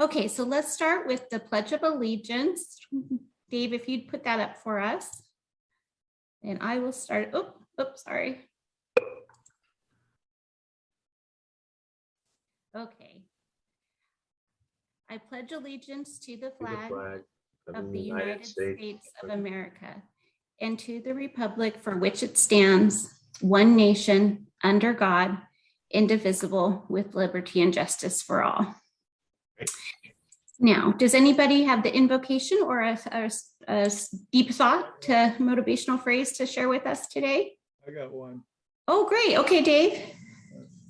Okay, so let's start with the Pledge of Allegiance. Dave, if you'd put that up for us. And I will start. Oops, sorry. Okay. I pledge allegiance to the flag of the United States of America and to the republic for which it stands, one nation, under God, indivisible, with liberty and justice for all. Now, does anybody have the invocation or a deep thought to motivational phrase to share with us today? I got one. Oh, great. Okay, Dave.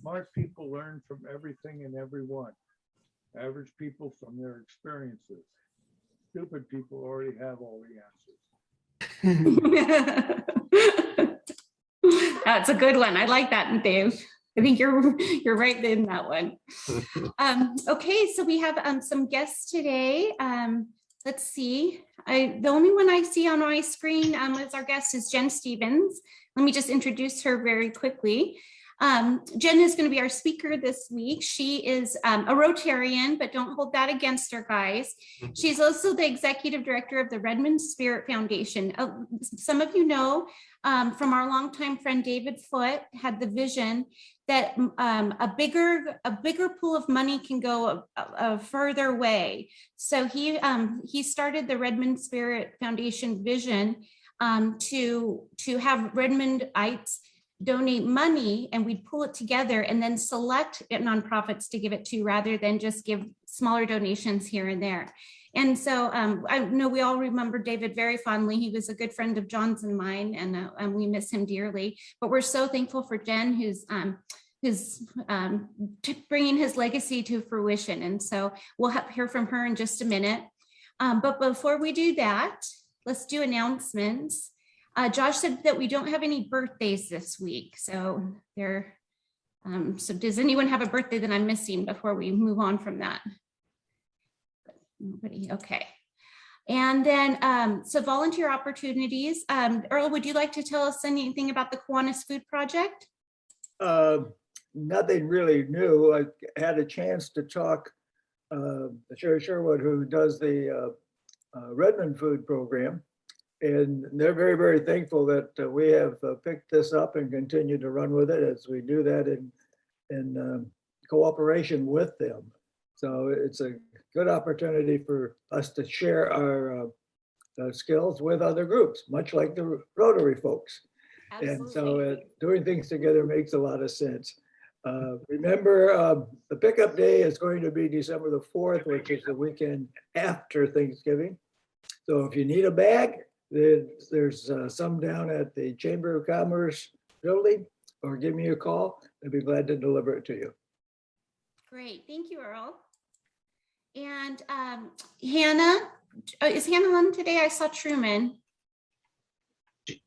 Smart people learn from everything and everyone. Average people from their experiences. Stupid people already have all the answers. That's a good one. I like that, Dave. I think you're right in that one. Okay, so we have some guests today. Let's see. The only one I see on my screen as our guest is Jen Stevens. Let me just introduce her very quickly. Jen is going to be our speaker this week. She is a Rotarian, but don't hold that against her, guys. She's also the executive director of the Redmond Spirit Foundation. Some of you know from our longtime friend David Foote had the vision that a bigger pool of money can go a further way. So he started the Redmond Spirit Foundation vision to have Redmondites donate money, and we'd pull it together and then select nonprofits to give it to rather than just give smaller donations here and there. And so I know we all remember David very fondly. He was a good friend of John's and mine, and we miss him dearly. But we're so thankful for Jen, who's bringing his legacy to fruition. And so we'll hear from her in just a minute. But before we do that, let's do announcements. Josh said that we don't have any birthdays this week. So so does anyone have a birthday that I'm missing before we move on from that? Nobody, okay. And then, so volunteer opportunities. Earl, would you like to tell us anything about the Kiwanis Food Project? Nothing really new. I had a chance to talk to Sherry Sherwood, who does the Redmond Food Program. And they're very, very thankful that we have picked this up and continue to run with it as we do that in cooperation with them. So it's a good opportunity for us to share our skills with other groups, much like the Rotary folks. Absolutely. And so doing things together makes a lot of sense. Remember, the pickup day is going to be December the 4th, which is the weekend after Thanksgiving. So if you need a bag, there's some down at the Chamber of Commerce building, or give me a call. I'd be glad to deliver it to you. Great, thank you, Earl. And Hannah, is Hannah on today? I saw Truman.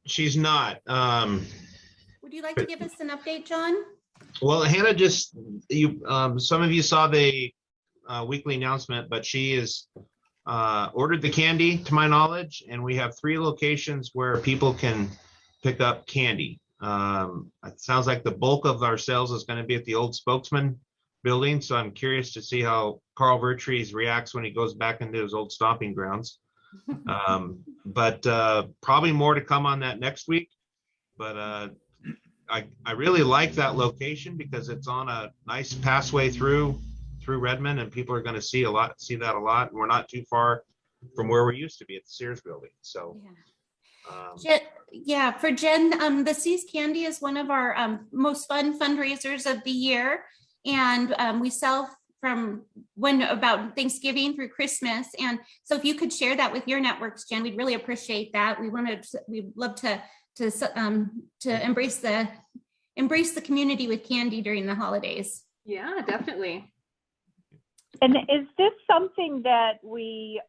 She's not. Would you like to give us an update, John? Well, Hannah some of you saw the weekly announcement, but she is ordered the candy, to my knowledge, and we have 3 locations where people can pick up candy. It sounds like the bulk of our sales is going to be at the old Spokesman building, so I'm curious to see how Carl Vertrees reacts when he goes back into his old stomping grounds. But probably more to come on that next week. But I really like that location because it's on a nice passway through Redmond, and people are going to see that a lot. And we're not too far from where we used to be at the Sears building. So yeah, for Jen, the Seas Candy is one of our most fun fundraisers of the year, and we sell from about Thanksgiving through Christmas. And so if you could share that with your networks, Jen, we'd really appreciate that. We'd love to embrace the community with candy during the holidays. Yeah, definitely. And is this something that we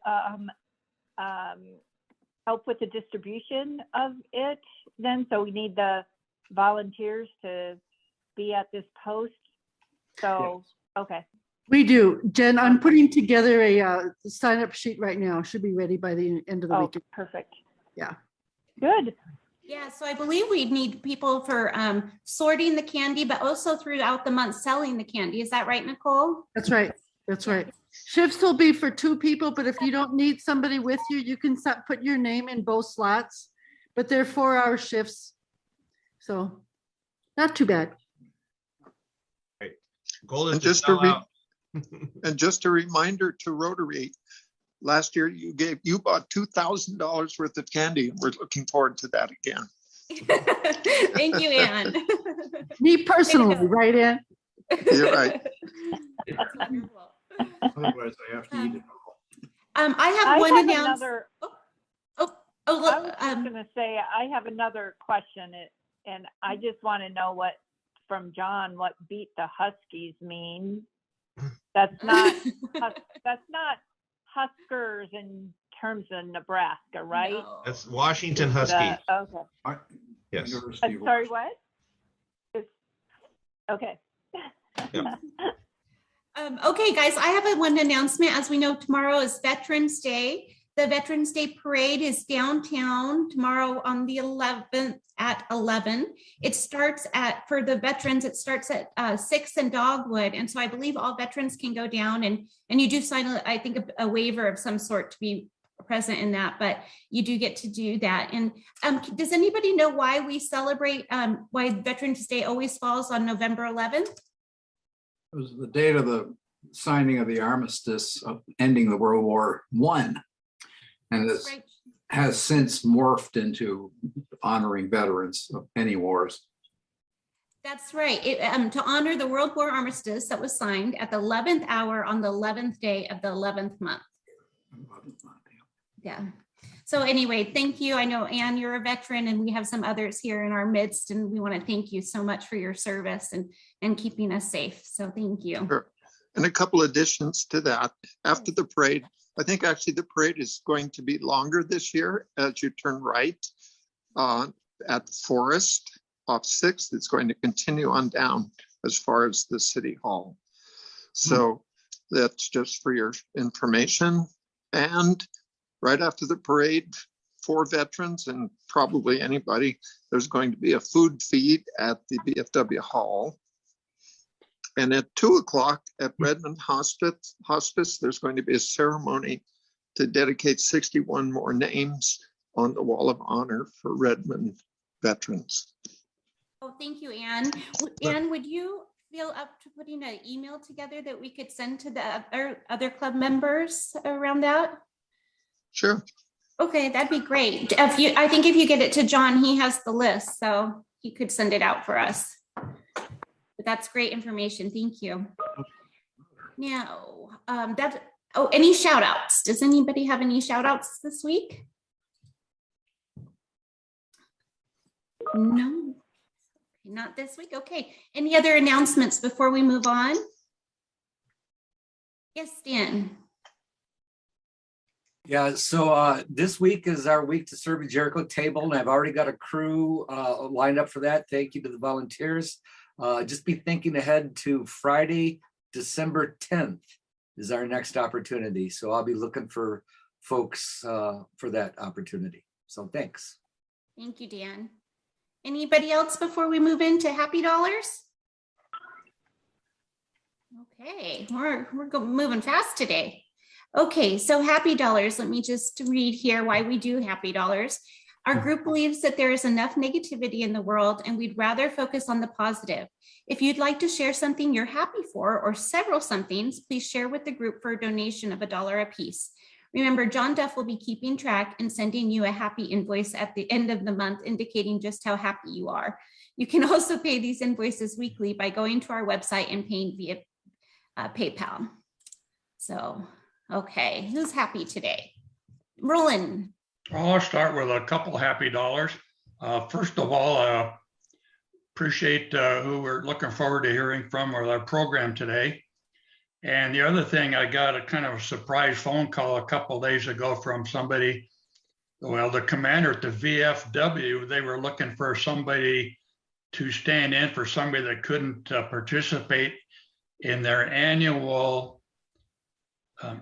help with the distribution of it then? So we need the volunteers to be at this post. So, yes. Okay. We do. Jen, I'm putting together a sign-up sheet right now. Should be ready by the end of the week. Perfect. Yeah. Good. Yeah, so I believe we need people for sorting the candy, but also throughout the month selling the candy. Is that right, Nicole? That's right. That's right. Shifts will be for 2 people, but if you don't need somebody with you, you can put your name in both slots, but they're 4-hour shifts. So not too bad. Goal is And to just sell a out. And just a reminder to Rotary, last year you bought $2,000 worth of candy, and we're looking forward to that again. Thank you, Ann. Me personally, go. right, Ann? You're right. Wonderful. Otherwise, I have to eat it all. I have I one have announcement. another, Oh, I was look, just gonna say, I have another question, and I just want to know from John, what beat the Huskies mean. That's not Huskers in terms of Nebraska, right? no. That's Washington Husky. Okay. Yes. University of Sorry, Washington. what? Okay. Yeah. Okay, guys, I have one announcement. As we know, tomorrow is Veterans Day. The Veterans Day Parade is downtown tomorrow on the 11th at 11. It starts for the veterans, it starts at 6 in Dogwood. And so I believe all veterans can go down and you do sign, I think, a waiver of some sort to be present in that, but you do get to do that. And does anybody know why we celebrate, why Veterans Day always falls on November 11th? It was the date of the signing of the armistice of ending the World War I. And this Right. has since morphed into honoring veterans of any wars. That's right. To honor the World War Armistice that was signed at the 11th hour on the 11th day of the 11th month. Yeah. So anyway, thank you. I know, Ann, you're a veteran, and we have some others here in our midst, and we want to thank you so much for your service and keeping us safe. So thank you. Sure. And a couple additions to that. After the parade, I think actually the parade is going to be longer this year as you turn right at Forest off 6th. It's going to continue on down as far as the City Hall. So that's just for your information. And right after the parade, for veterans and probably anybody, there's going to be a food feed at the VFW Hall. And at 2 o'clock at Redmond Hospice, there's going to be a ceremony to dedicate 61 more names on the Wall of Honor for Redmond veterans. Oh, thank you, Ann. Ann, would you feel up to putting an email together that we could send to the other club members around that? Sure. Okay, that'd be great. I think if you get it to John, he has the list, so he could send it out for us. But that's great information. Thank you. Now, any shout outs? Does anybody have any shout outs this week? No, not this week. Okay. Any other announcements before we move on? Yes, Dan. Yeah, so this week is our week to serve a Jericho table, and I've already got a crew lined up for that. Thank you to the volunteers. Just be thinking ahead to Friday, December 10th is our next opportunity. So I'll be looking for folks for that opportunity. So thanks. Thank you, Dan. Anybody else before we move into Happy Dollars? Okay, we're moving fast today. Okay, so Happy Dollars, let me just read here why we do Happy Dollars. Our group believes that there is enough negativity in the world and we'd rather focus on the positive. If you'd like to share something you're happy for or several somethings, please share with the group for a donation of $1 a piece. Remember, John Duff will be keeping track and sending you a happy invoice at the end of the month, indicating just how happy you are. You can also pay these invoices weekly by going to our website and paying via PayPal. So, okay, who's happy today? Roland. I'll start with a couple Happy Dollars. First of all, appreciate who we're looking forward to hearing from with our program today. And the other thing, I got a kind of a surprise phone call a couple of days ago from somebody, well, the commander at the VFW, they were looking for somebody to stand in for somebody that couldn't participate in their annual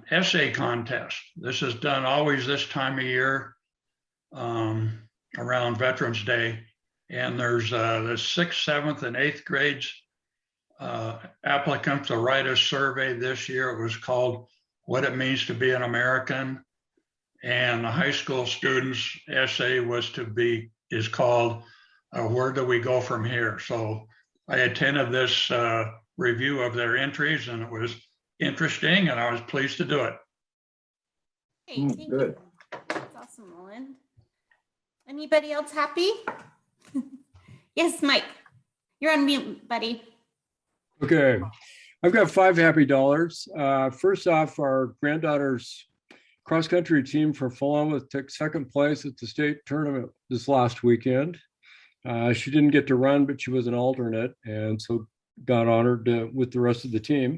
essay contest. This is done always this time of year around Veterans Day. And there's the 6th, 7th, and 8th grades applicants to write a survey this year. It was called what it means to be an American. And the high school students' essay is called Where Do We Go From Here? So I attended this review of their entries, and it was interesting, and I was pleased to do it. Hey, thank Good. you. That's awesome, Roland. Anybody else happy? Yes, Mike, you're on mute, buddy. Okay, I've got 5 happy dollars. First off, our granddaughter's cross-country team for Philomath took second place at the state tournament this last weekend. She didn't get to run, but she was an alternate, and so got honored with the rest of the team.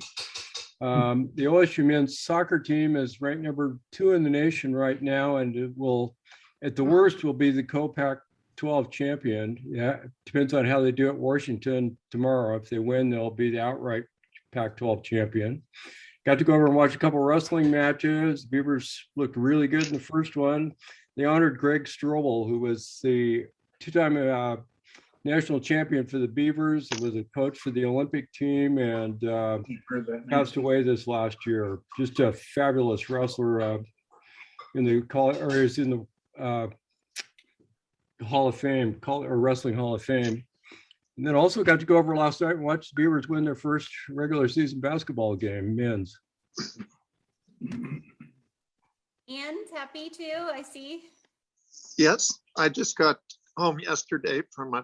The OSU men's soccer team is ranked number 2 in the nation right now, and it will, at the worst, will be the Pac-12 champion. Yeah, it depends on how they do at Washington tomorrow. If they win, they'll be the outright Pac-12 champion. Got to go over and watch a couple wrestling matches. The Beavers looked really good in the first one. They honored Greg Strobel, who was the 2-time national champion for the Beavers. It was a coach for the Olympic team and passed away this last year. Just a fabulous wrestler in the Hall of Fame, or Wrestling Hall of Fame. And then also got to go over last night and watch the Beavers win their first regular season basketball game, men's. Anne's happy too, I see. Yes, I just got home yesterday from a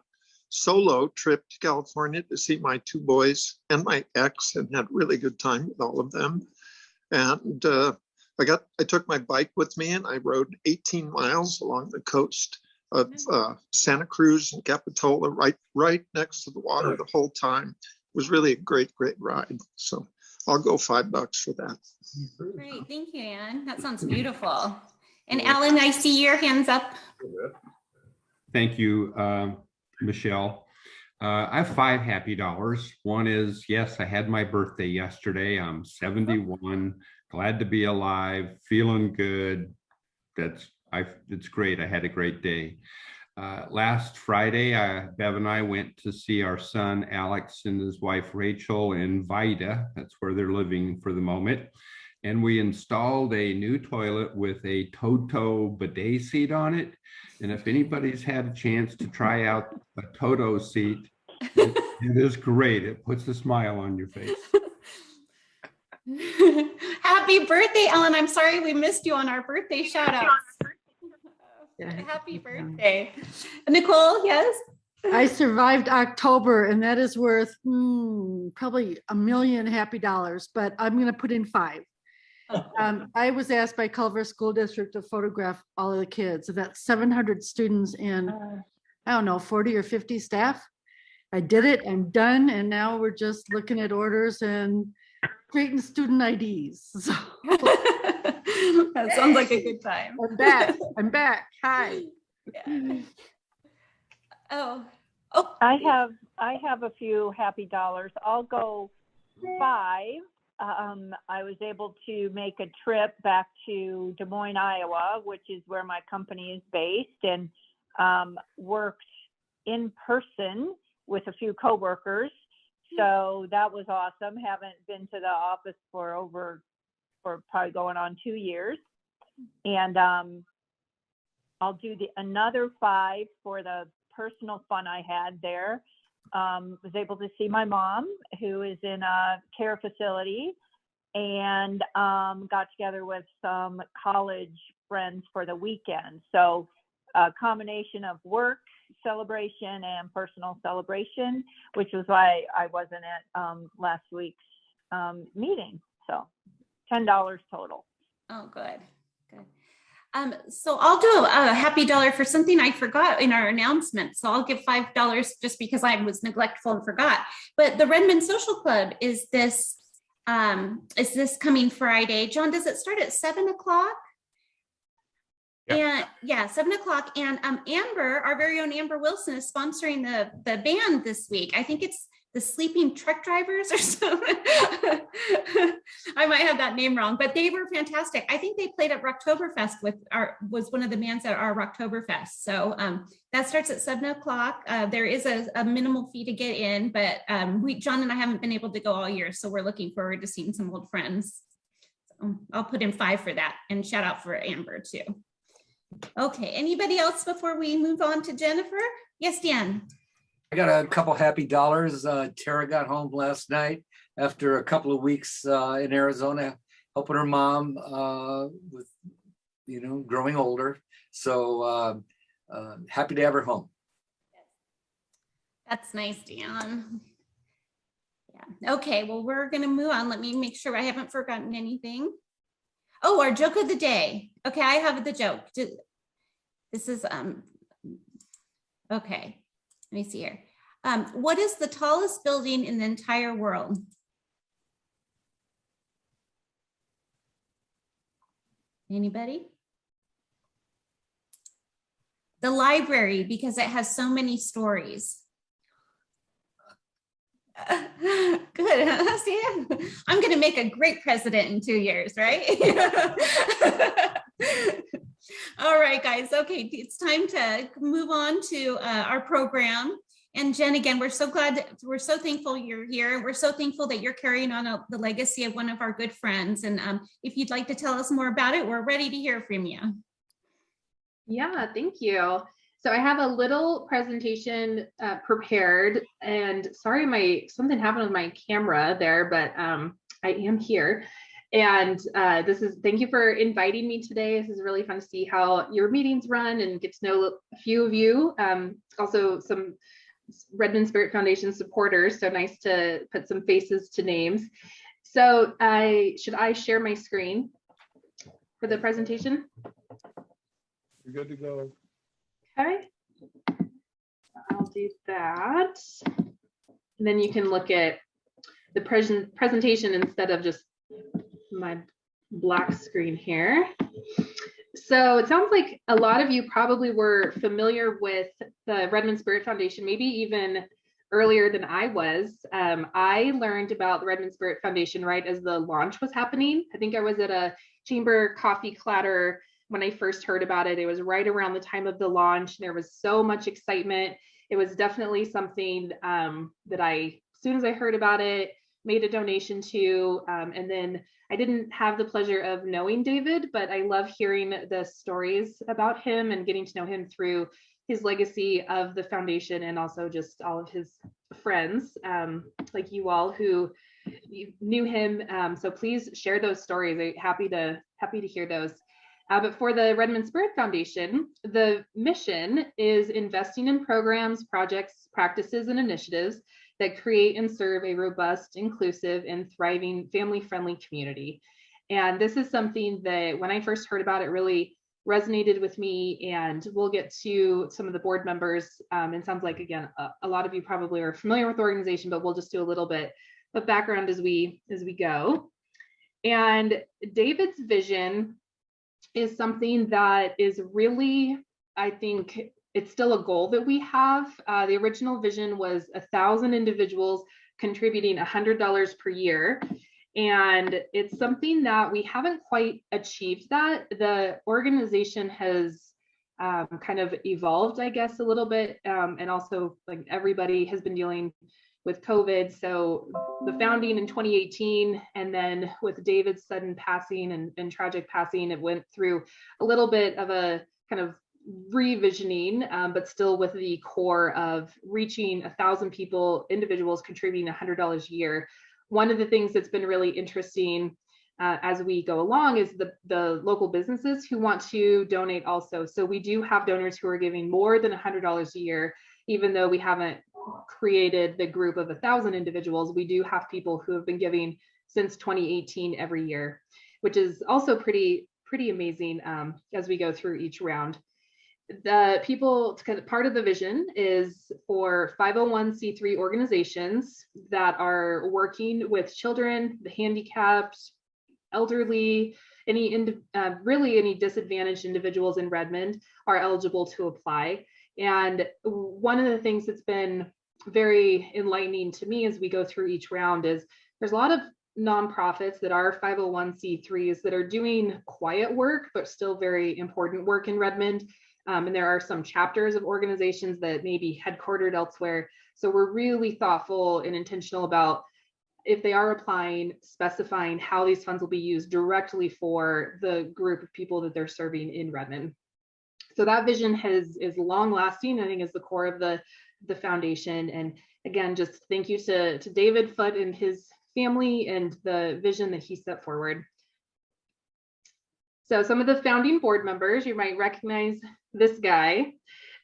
solo trip to California to see my 2 boys and my ex, and had really good time with all of them. And I took my bike with me, and I rode 18 miles along the coast of Santa Cruz and Capitola, right next to the water the whole time. It was really a great ride. So I'll go $5 for that. Great, thank you, Anne. That sounds beautiful. And Alan, I see your hands up. Thank you, Michelle. I have 5 happy dollars. One is, yes, I had my birthday yesterday. I'm 71, glad to be alive, feeling good. It's great. I had a great day. Last Friday, Bev and I went to see our son, Alex, and his wife, Rachel, in Vida. That's where they're living for the moment. And we installed a new toilet with a Toto bidet seat on it. And if anybody's had a chance to try out a Toto seat, it is great. It puts a smile on your face. Happy birthday, Ellen. I'm sorry we missed you on our birthday shout outs. Happy birthday. Nicole, yes? I survived October, and that is worth probably $1 million happy dollars, but I'm going to put in 5. I was asked by Culver School District to photograph all of the kids. That's 700 students and I don't know, 40 or 50 staff. I did it. I'm done. And now we're just looking at orders and creating student IDs. So. That sounds like a good time. I'm back. Hi. Yeah. Oh. I have a few happy dollars. I'll go 5. I was able to make a trip back to Des Moines, Iowa, which is where my company is based, and worked in person with a few coworkers. So that was awesome. Haven't been to the office for probably going on 2 years. And I'll do another 5 for the personal fun I had there. Was able to see my mom, who is in a care facility, and got together with some college friends for the weekend. So a combination of work celebration and personal celebration, which was why I wasn't at last week's meeting. So $10 total. Oh, good. So I'll do a happy dollar for something I forgot in our announcement. So I'll give $5 just because I was neglectful and forgot. But the Redmond Social Club is this coming Friday. John, does it start at 7 o'clock? And yeah, 7 o'clock. And Amber, our very own Amber Wilson, is sponsoring the band this week. I think it's the Sleeping Truck Drivers or something. I might have that name wrong, but they were fantastic. I think they played at Rocktoberfest was one of the bands at our Rocktoberfest. So that starts at 7 o'clock. There is a minimal fee to get in, but John and I haven't been able to go all year. So we're looking forward to seeing some old friends. I'll put in 5 for that, and shout out for Amber too. Okay, anybody else before we move on to Jennifer? Yes, Dan. I got a couple happy dollars. Tara got home last night after a couple of weeks in Arizona, helping her mom with, growing older. So happy to have her home. That's nice, Dan. Yeah. Okay, well, we're going to move on. Let me make sure I haven't forgotten anything. Oh, our joke of the day. Okay, I have the joke. This is, okay, let me see here. What is the tallest building in the entire world? Anybody? The library, because it has so many stories. Good. See, I'm going to make a great president in 2 years, right? All right, guys. Okay, it's time to move on to our program. And Jen, again, we're so thankful you're here. And we're so thankful that you're carrying on the legacy of one of our good friends. And if you'd like to tell us more about it, we're ready to hear from you. Yeah, thank you. So I have a little presentation prepared, and sorry, something happened with my camera there, but I am here. And thank you for inviting me today. This is really fun to see how your meetings run and get to know a few of you. Also some Redmond Spirit Foundation supporters. So nice to put some faces to names. So should I share my screen for the presentation? You're good to go. Okay, I'll do that. And then you can look at the presentation instead of just my black screen here. So it sounds like a lot of you probably were familiar with the Redmond Spirit Foundation, maybe even earlier than I was. I learned about the Redmond Spirit Foundation right as the launch was happening. I think I was at a chamber coffee clatter when I first heard about it. It was right around the time of the launch. There was so much excitement. It was definitely something that as soon as I heard about it, made a donation to. And then I didn't have the pleasure of knowing David, but I love hearing the stories about him and getting to know him through his legacy of the foundation, and also just all of his friends, like you all who knew him. So please share those stories. I'm happy to hear those. But for the Redmond Spirit Foundation, the mission is investing in programs, projects, practices, and initiatives that create and serve a robust, inclusive, and thriving family-friendly community. And this is something that when I first heard about it really resonated with me, and we'll get to some of the board members. It sounds like, again, a lot of you probably are familiar with the organization, but we'll just do a little bit of background as we go. And David's vision is something that is really, I think it's still a goal that we have. The original vision was 1,000 individuals contributing $100 per year. And it's something that we haven't quite achieved that. The organization has kind of evolved, I guess, a little bit. And also, like, everybody has been dealing with COVID. So the founding in 2018, and then with David's sudden passing and tragic passing, it went through a little bit of a kind of revisioning, but still with the core of reaching 1,000 individuals contributing $100 a year. One of the things that's been really interesting as we go along is the local businesses who want to donate also. So we do have donors who are giving more than $100 a year, even though we haven't created the group of 1,000 individuals. We do have people who have been giving since 2018 every year, which is also pretty amazing as we go through each round. The people, part of the vision is for 501c3 organizations that are working with children, the handicapped, elderly, really any disadvantaged individuals in Redmond are eligible to apply. And one of the things that's been very enlightening to me as we go through each round is there's a lot of nonprofits that are 501c3s that are doing quiet work, but still very important work in Redmond. And there are some chapters of organizations that may be headquartered elsewhere. So we're really thoughtful and intentional about if they are applying, specifying how these funds will be used directly for the group of people that they're serving in Redmond. So that vision is long lasting, I think, is the core of the foundation. And again, just thank you to David Foote and his family and the vision that he set forward. So some of the founding board members, you might recognize this guy.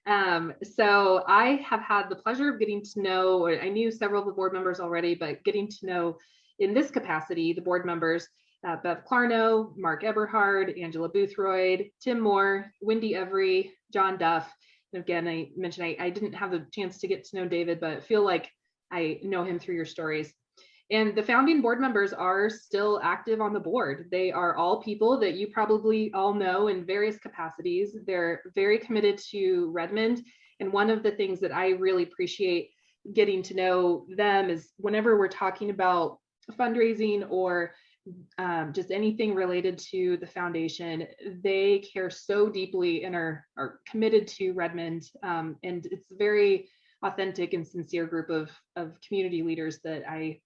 So I have had the pleasure of getting to know, I knew several of the board members already, but getting to know in this capacity, the board members, Bev Clarno, Mark Eberhard, Angela Boothroyd, Tim Moore, Wendy Every, John Duff. And again, I mentioned I didn't have a chance to get to know David, but feel like I know him through your stories. And the founding board members are still active on the board. They are all people that you probably all know in various capacities. They're very committed to Redmond. And one of the things that I really appreciate getting to know them is whenever we're talking about fundraising or just anything related to the foundation, they care so deeply and are committed to Redmond. And it's a very authentic and sincere group of community leaders that I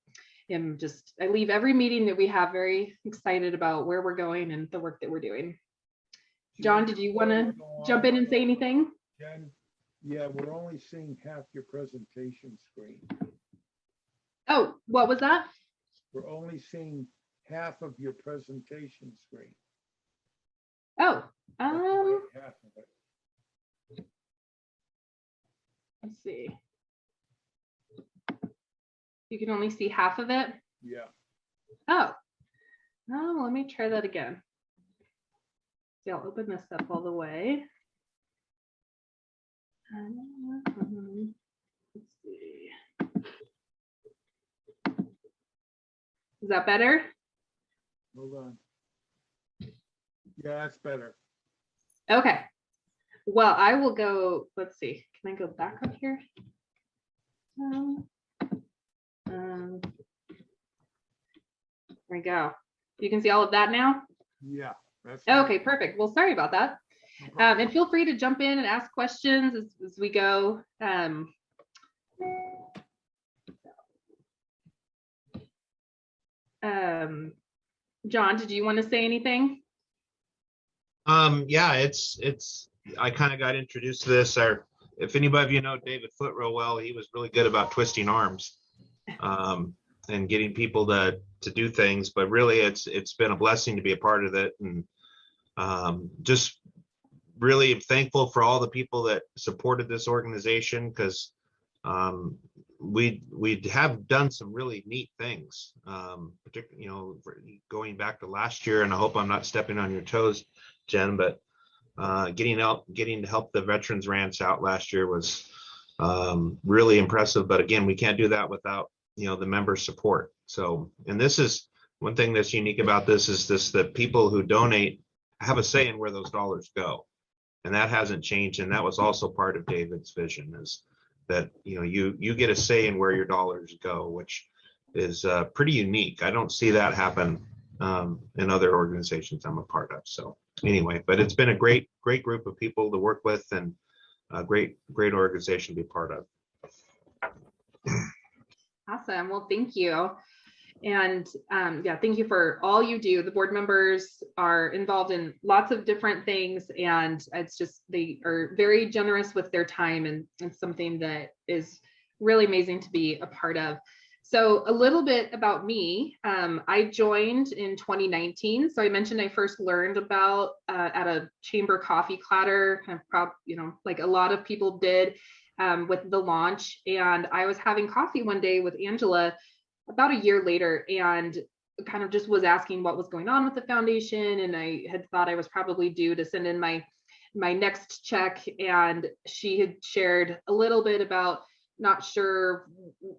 leave every meeting that we have very excited about where we're going and the work that we're doing. John, did you want to jump in and say anything? Jen, yeah, we're only seeing half your presentation screen. Oh, what was that? We're only seeing half of your presentation screen. Oh, Half of it. let's see. You can only see half of it? Yeah. Oh, let me try that again. See, I'll open this up all the way. Let's see. Is that better? Hold on. Yeah, that's better. Okay. Well, I will go, let's see. Can I go back up here? There we go. You can see all of that now? Yeah. That's Okay, perfect. Well, sorry about that. And feel free to jump in and ask questions as we go. John, did you want to say anything? Yeah, I kind of got introduced to this, or if anybody of you know David Foote real well, he was really good about twisting arms and getting people to do things, but really it's been a blessing to be a part of it. And just really thankful for all the people that supported this organization, because we have done some really neat things, particularly, going back to last year, and I hope I'm not stepping on your toes, Jen, but getting to help the veterans ranch out last year was really impressive. But again, we can't do that without the member support. So, and this is one thing that's unique about this, is that people who donate have a say in where those dollars go, and that hasn't changed. And that was also part of David's vision, is that you get a say in where your dollars go, which is pretty unique. I don't see that happen in other organizations I'm a part of. So anyway, but it's been a great group of people to work with, and a great organization to be part of. Awesome. Well, thank you. And yeah, thank you for all you do. The board members are involved in lots of different things, and it's just, they are very generous with their time, and it's something that is really amazing to be a part of. So a little bit about me. I joined in 2019. So I mentioned I first learned about at a chamber coffee clatter, kind of like a lot of people did with the launch. And I was having coffee one day with Angela about a year later, and kind of just was asking what was going on with the foundation. And I had thought I was probably due to send in my next check. And she had shared a little bit about not sure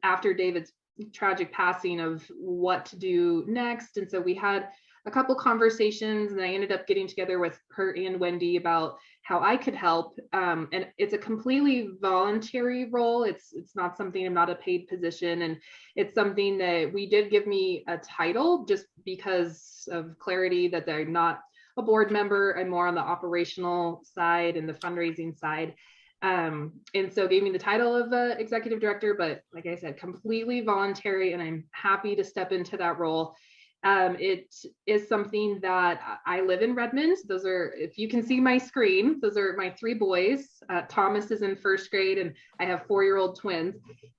after David's tragic passing of what to do next. And so we had a couple conversations, and I ended up getting together with her and Wendy about how I could help. And it's a completely voluntary role. It's not something, I'm not a paid position. And it's something that we did give me a title just because of clarity that I'm not a board member. I'm more on the operational side and the fundraising side. And so gave me the title of executive director, but like I said, completely voluntary, and I'm happy to step into that role. It is something that I live in Redmond. Those are, if you can see my screen, those are my 3 boys. Thomas is in 1st grade, and I have 4-year-old twins.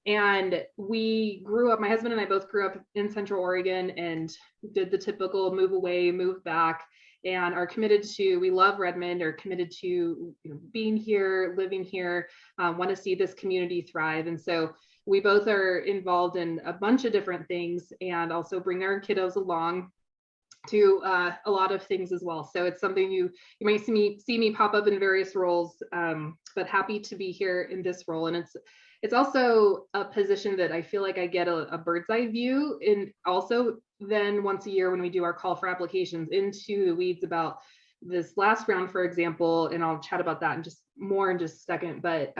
And we grew up, my husband and I both grew up in Central Oregon and did the typical move away, move back, and are committed to, we love Redmond, are committed to being here, living here, want to see this community thrive. And so we both are involved in a bunch of different things, and also bring our kiddos along to a lot of things as well. So it's something you might see me pop up in various roles, but happy to be here in this role. And it's also a position that I feel like I get a bird's eye view in. Also then once a year when we do our call for applications, into the weeds about this last round, for example, and I'll chat about that in just a second, but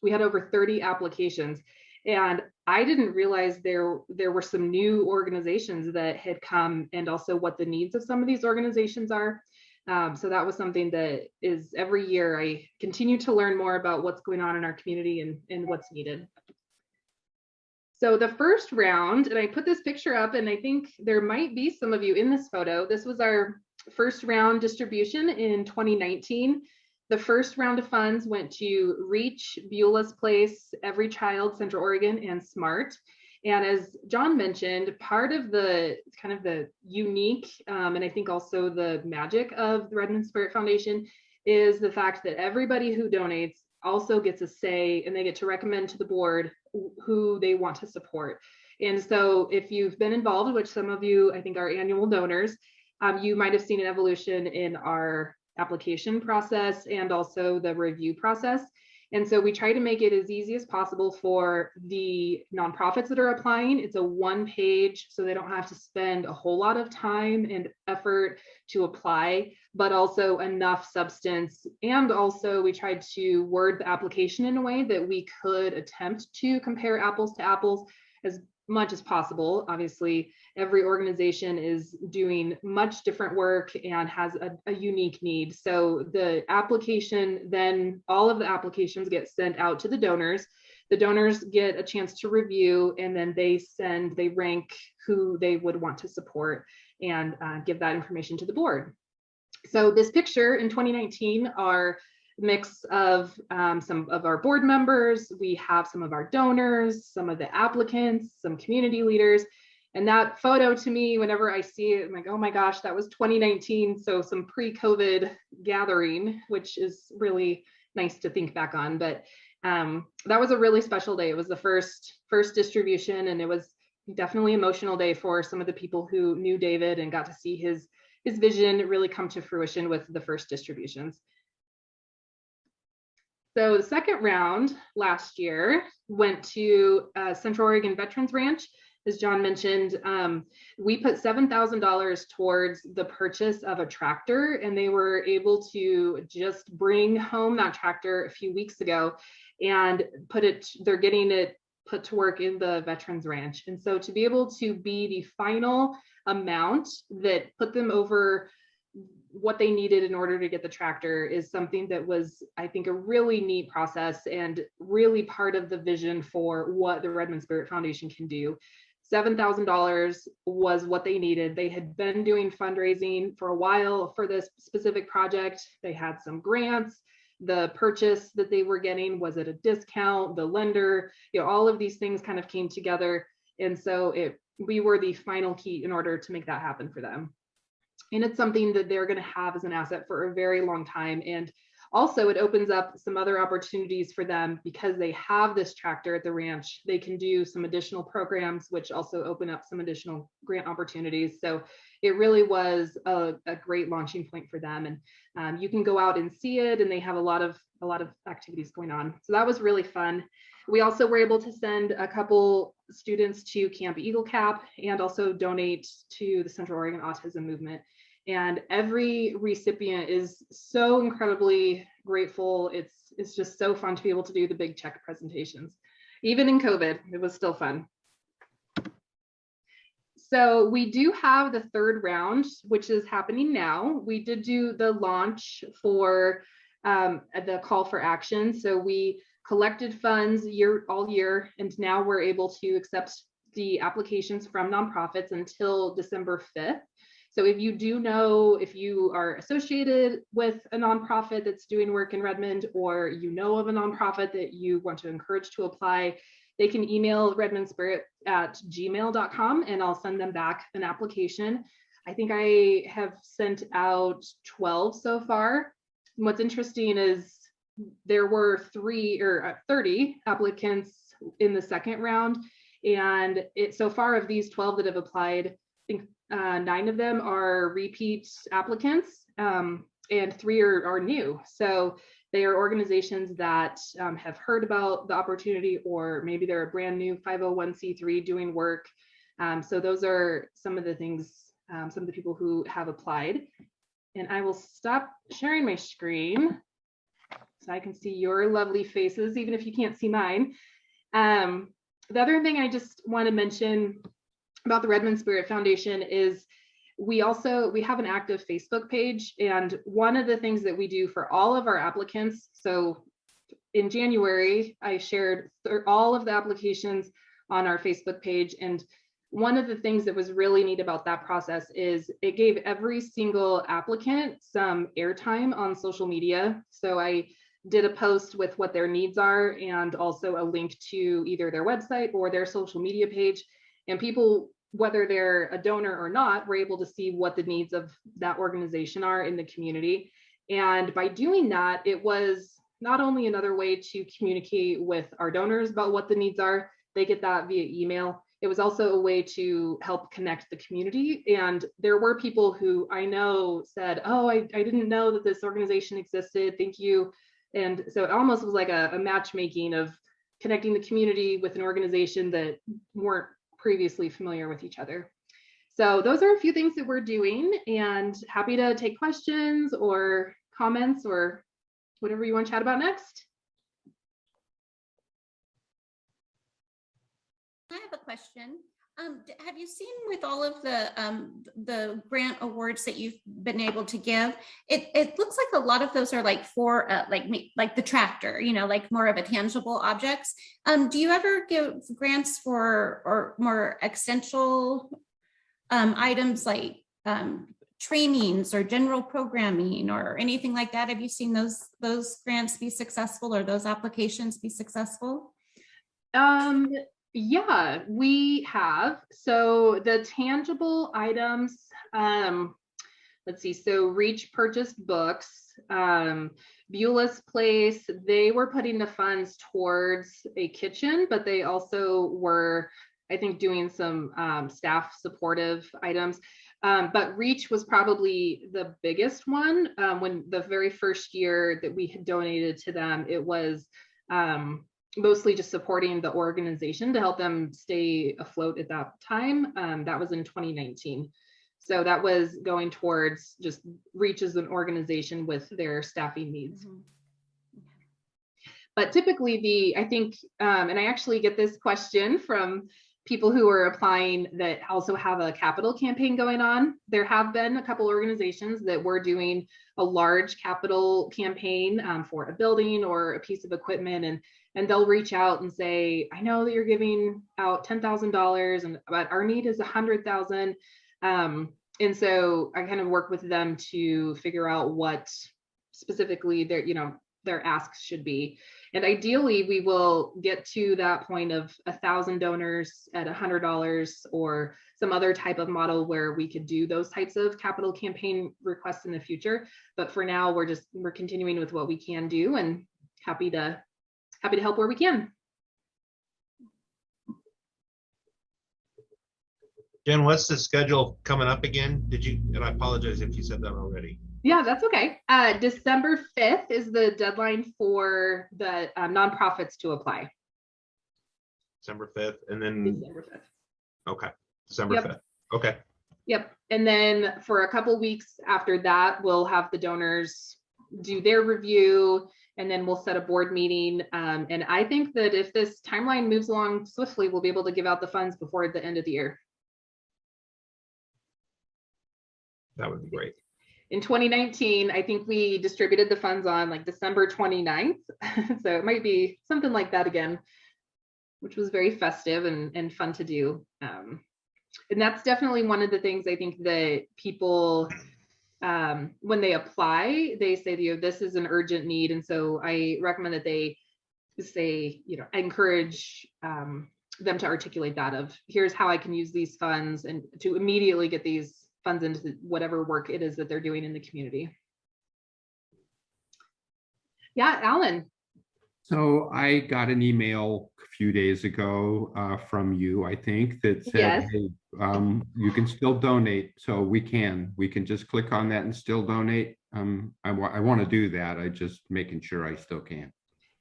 we had over 30 applications. And I didn't realize there were some new organizations that had come, and also what the needs of some of these organizations are. So that was something that is, every year I continue to learn more about what's going on in our community and what's needed. So the first round, and I put this picture up, and I think there might be some of you in this photo. This was our first round distribution in 2019. The first round of funds went to Reach, Beulah's Place, Every Child, Central Oregon, and SMART. And as John mentioned, part of the kind of the unique, and I think also the magic of the Redmond Spirit Foundation, is the fact that everybody who donates also gets a say, and they get to recommend to the board who they want to support. And so if you've been involved, which some of you I think are annual donors, you might have seen an evolution in our application process and also the review process. And so we try to make it as easy as possible for the nonprofits that are applying. It's a 1-page, so they don't have to spend a whole lot of time and effort to apply, but also enough substance. And also we tried to word the application in a way that we could attempt to compare apples to apples as much as possible. Obviously, every organization is doing much different work and has a unique need. So the application, then all of the applications get sent out to the donors. The donors get a chance to review, and then they rank who they would want to support and give that information to the board. So this picture in 2019 are mix of some of our board members. We have some of our donors, some of the applicants, some community leaders. And that photo, to me, whenever I see it, I'm like, oh my gosh, that was 2019. So some pre-COVID gathering, which is really nice to think back on. But that was a really special day. It was the first distribution, and it was definitely an emotional day for some of the people who knew David and got to see his vision really come to fruition with the first distributions. So the second round last year went to Central Oregon Veterans Ranch. As John mentioned, we put $7,000 towards the purchase of a tractor, and they were able to just bring home that tractor a few weeks ago and they're getting it put to work in the Veterans Ranch. And so to be able to be the final amount that put them over what they needed in order to get the tractor is something that was, I think, a really neat process and really part of the vision for what the Redmond Spirit Foundation can do. $7,000 was what they needed. They had been doing fundraising for a while for this specific project. They had some grants. The purchase that they were getting was at a discount, the lender, all of these things kind of came together. And so we were the final key in order to make that happen for them. And it's something that they're going to have as an asset for a very long time. And also it opens up some other opportunities for them because they have this tractor at the ranch. They can do some additional programs, which also open up some additional grant opportunities. So it really was a great launching point for them. And you can go out and see it, and they have a lot of activities going on. So that was really fun. We also were able to send a couple students to Camp Eagle Cap and also donate to the Central Oregon Autism Movement. And every recipient is so incredibly grateful. It's just so fun to be able to do the big check presentations. Even in COVID, it was still fun. So we do have the third round, which is happening now. We did do the launch for the call for action. So we collected funds all year, and now we're able to accept the applications from nonprofits until December 5th. So if you do know, if you are associated with a nonprofit that's doing work in Redmond, or you know of a nonprofit that you want to encourage to apply, they can email redmondspirit@gmail.com and I'll send them back an application. I think I have sent out 12 so far. And what's interesting is there were 30 applicants in the second round. And so far of these 12 that have applied, I think 9 of them are repeat applicants, and 3 are new. So they are organizations that have heard about the opportunity, or maybe they're a brand new 501c3 doing work. So those are some of the things, some of the people who have applied. And I will stop sharing my screen so I can see your lovely faces, even if you can't see mine. The other thing I just want to mention about the Redmond Spirit Foundation is we have an active Facebook page. And one of the things that we do for all of our applicants, so in January, I shared all of the applications on our Facebook page. And one of the things that was really neat about that process is it gave every single applicant some airtime on social media. So I did a post with what their needs are and also a link to either their website or their social media page. And people, whether they're a donor or not, were able to see what the needs of that organization are in the community. And by doing that, it was not only another way to communicate with our donors about what the needs are, they get that via email. It was also a way to help connect the community. And there were people who I know said, oh, I didn't know that this organization existed. Thank you. And so it almost was like a matchmaking of connecting the community with an organization that weren't previously familiar with each other. So those are a few things that we're doing, and happy to take questions or comments or whatever you want to chat about next. I have a question. Have you seen with all of the grant awards that you've been able to give, it looks like a lot of those are like for like the tractor, like more of a tangible objects. Do you ever give grants for or more essential items like trainings or general programming or anything like that? Have you seen those grants be successful or those applications be successful? Yeah, we have. So the tangible items, let's see. So Reach purchased books, Beulah's Place, they were putting the funds towards a kitchen, but they also were, I think, doing some staff supportive items. But Reach was probably the biggest one. When the very first year that we had donated to them, it was mostly just supporting the organization to help them stay afloat at that time. That was in 2019. So that was going towards just Reach as an organization with their staffing needs. Mm-hmm. But typically I think, and I actually get this question from people who are applying that also have a capital campaign going on. There have been a couple organizations that were doing a large capital campaign for a building or a piece of equipment, and they'll reach out and say, I know that you're giving out $10,000, but our need is $100,000. And so I kind of work with them to figure out what specifically their asks should be. And ideally, we will get to that point of 1,000 donors at $100 or some other type of model where we could do those types of capital campaign requests in the future. But for now, we're continuing with what we can do, and happy to help where we can. Jen, what's the schedule coming up again? And I apologize if you said that already. Yeah, that's okay. December 5th is the deadline for the nonprofits to apply. December 5th, and then December 5th. Okay, December 5th. Okay. Yep. And then for a couple weeks after that, we'll have the donors do their review, and then we'll set a board meeting. And I think that if this timeline moves along swiftly, we'll be able to give out the funds before the end of the year. That would be great. in 2019, I think we distributed the funds on like December 29th. So it might be something like that again, which was very festive and fun to do. And that's definitely one of the things I think that people, when they apply, they say, this is an urgent need. And so I recommend that they say, I encourage them to articulate that of, here's how I can use these funds, and to immediately get these funds into whatever work it is that they're doing in the community. Yeah, Alan. So I got an email a few days ago from you, I think, that said, Yes. hey, you can still donate. So we can just click on that and still donate. I want to do that. I just making sure I still can.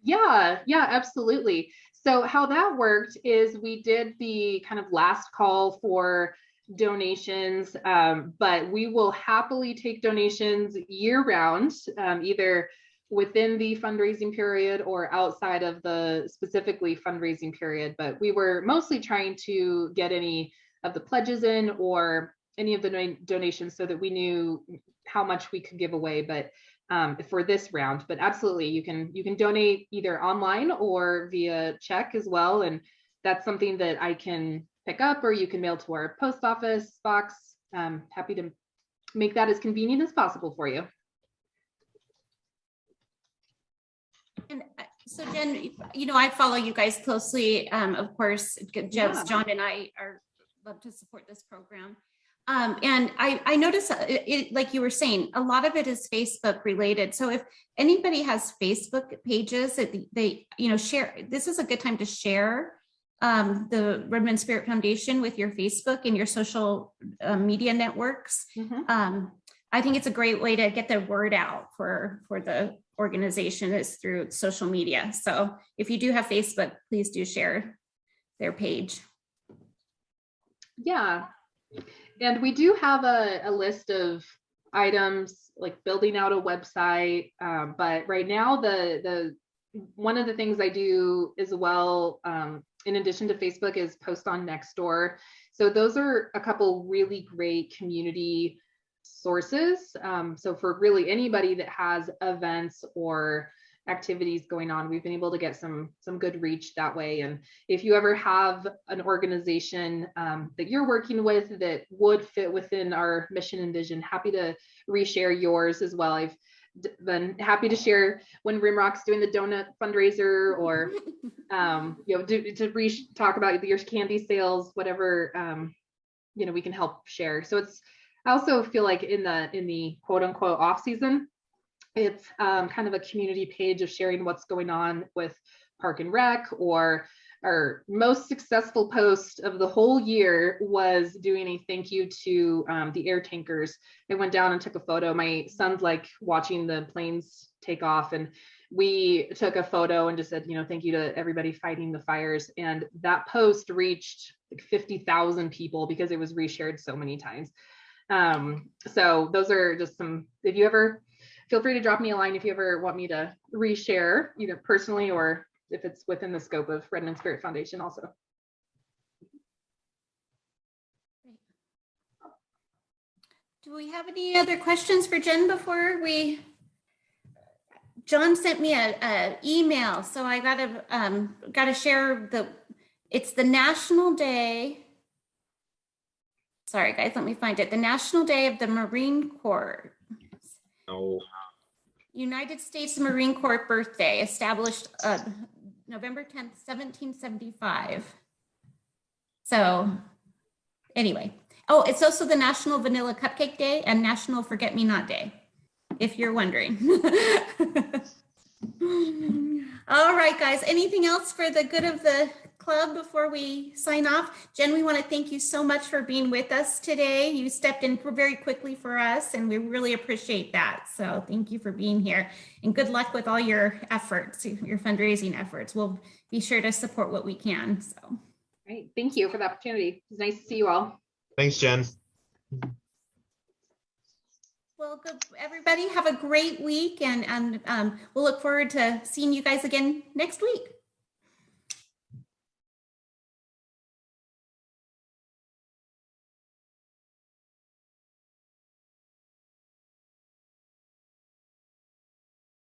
Yeah, absolutely. So how that worked is we did the kind of last call for donations, but we will happily take donations year round, either within the fundraising period or outside of the specifically fundraising period. But we were mostly trying to get any of the pledges in or any of the donations so that we knew how much we could give away. But for this round, but absolutely, you can donate either online or via check as well, and that's something that I can pick up, or you can mail to our post office box. Happy to make that as convenient as possible for you. And so Jen, I follow you guys closely. Of course, John and I love to support this program. And I noticed it, like you were saying, a lot of it is Facebook related. So if anybody has Facebook pages that they share, this is a good time to share the Redmond Spirit Foundation with your Facebook and your social media networks. Mm-hmm. I think it's a great way to get the word out for the organization is through social media. So if you do have Facebook, please do share their page. Yeah. And we do have a list of items like building out a website. But right now, the one of the things I do as well, in addition to Facebook, is post on Nextdoor. So those are a couple really great community sources. So for really anybody that has events or activities going on, we've been able to get some good reach that way. And if you ever have an organization that you're working with that would fit within our mission and vision, happy to reshare yours as well. I've been happy to share when Rimrock's doing the donut fundraiser, or to talk about your candy sales, whatever we can help share. So I also feel like in the quote unquote off season, it's kind of a community page of sharing what's going on with Park and Rec, or our most successful post of the whole year was doing a thank you to the air tankers. I went down and took a photo. My son's like watching the planes take off, and we took a photo and just said, thank you to everybody fighting the fires. And that post reached like 50,000 people because it was reshared so many times. So those are just some, if you ever, feel free to drop me a line if you ever want me to reshare, either personally or if it's within the scope of Redmond Spirit Foundation also. Do we have any other questions for Jen before we? John sent me a email, so I gotta share it's the National Day. Sorry guys, let me find it. The National Day of the Marine Corps. No. United States Marine Corps birthday, established November 10th, 1775. So anyway, it's also the National Vanilla Cupcake Day and National Forget-Me-Not Day, if you're wondering. All right, guys, anything else for the good of the club before we sign off? Jen, we want to thank you so much for being with us today. You stepped in very quickly for us, and we really appreciate that. So thank you for being here, and good luck with all your efforts, your fundraising efforts. We'll be sure to support what we can. So great. Thank you for the opportunity. It's nice to see you all. Thanks, Jen. Well, good. Everybody have a great week, and we'll look forward to seeing you guys again next week.